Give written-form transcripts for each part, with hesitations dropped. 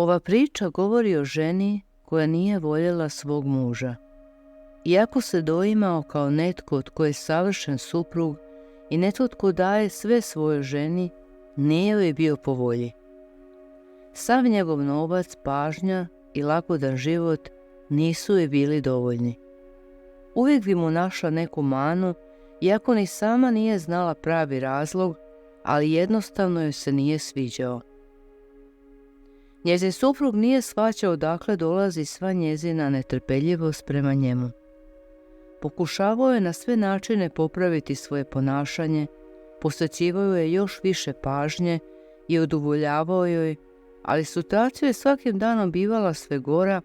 Ova priča govori o ženi koja nije voljela svog muža. Iako se doimao kao netko tko je savršen suprug i netko tko daje sve svojoj ženi, nije joj bio po volji. Sav njegov novac, pažnja i lagodan život nisu joj bili dovoljni. Uvijek bi mu našla neku manu, iako ni sama nije znala pravi razlog, ali jednostavno joj se nije sviđao. Njezin suprug nije shvaćao odakle dolazi sva njezina netrpeljivost prema njemu. Pokušavao je na sve načine popraviti svoje ponašanje, posvećivao je još više pažnje i udovoljavao joj, ali situacija je svakim danom bivala sve gora,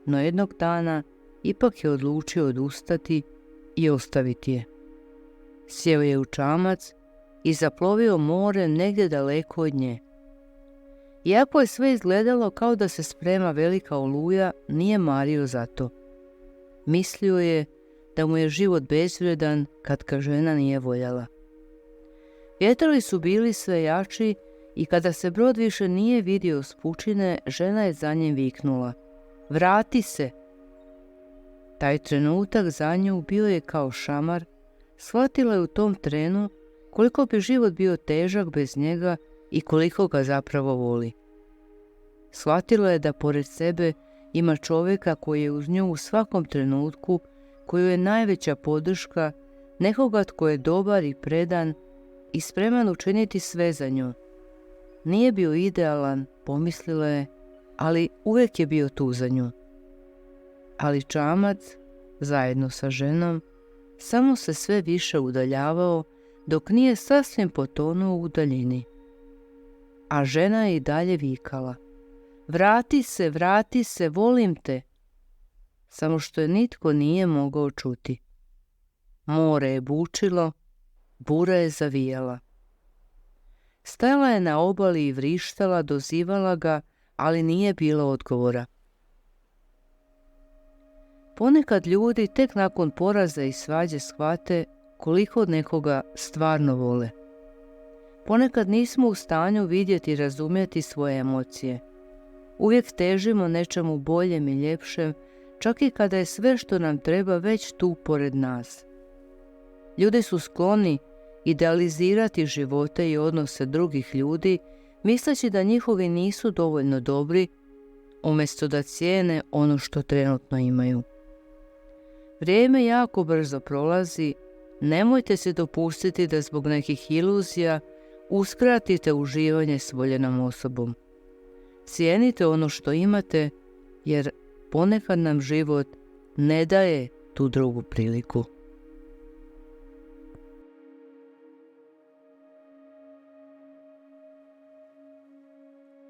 no jednog dana ipak je odlučio odustati i ostaviti je. Sjeo je u čamac i zaplovio more negdje daleko od nje. Iako je sve izgledalo kao da se sprema velika oluja, nije mario za to. Mislio je da mu je život bezvrijedan kad ga žena nije voljela. Vjetrovi su bili sve jači i kada se brod više nije vidio s pučine, žena je za njim viknula: "Vrati se!" Taj trenutak za nju bio je kao šamar. Shvatila je u tom trenu koliko bi život bio težak bez njega i koliko ga zapravo voli. Shvatila je da pored sebe ima čovjeka koji je uz nju u svakom trenutku, koji je najveća podrška, nekoga tko je dobar i predan i spreman učiniti sve za nju. Nije bio idealan, pomislila je, ali uvijek je bio tu za nju. Ali čamac, zajedno sa ženom, samo se sve više udaljavao dok nije sasvim potonuo u daljini. A žena je i dalje vikala: vrati se, volim te!" Samo što je nitko nije mogao čuti. More je bučilo, bura je zavijala. Stajala je na obali i vrištala, dozivala ga, ali nije bilo odgovora. Ponekad ljudi tek nakon poraza i svađe shvate koliko od nekoga stvarno vole. Ponekad nismo u stanju vidjeti i razumjeti svoje emocije. Uvijek težimo nečemu boljem i ljepšem, čak i kada je sve što nam treba već tu pored nas. Ljudi su skloni idealizirati živote i odnose drugih ljudi, misleći da njihovi nisu dovoljno dobri, umjesto da cijene ono što trenutno imaju. Vrijeme jako brzo prolazi, nemojte se dopustiti da zbog nekih iluzija uskratite uživanje s voljenom osobom. Cijenite ono što imate, jer ponekad nam život ne daje tu drugu priliku.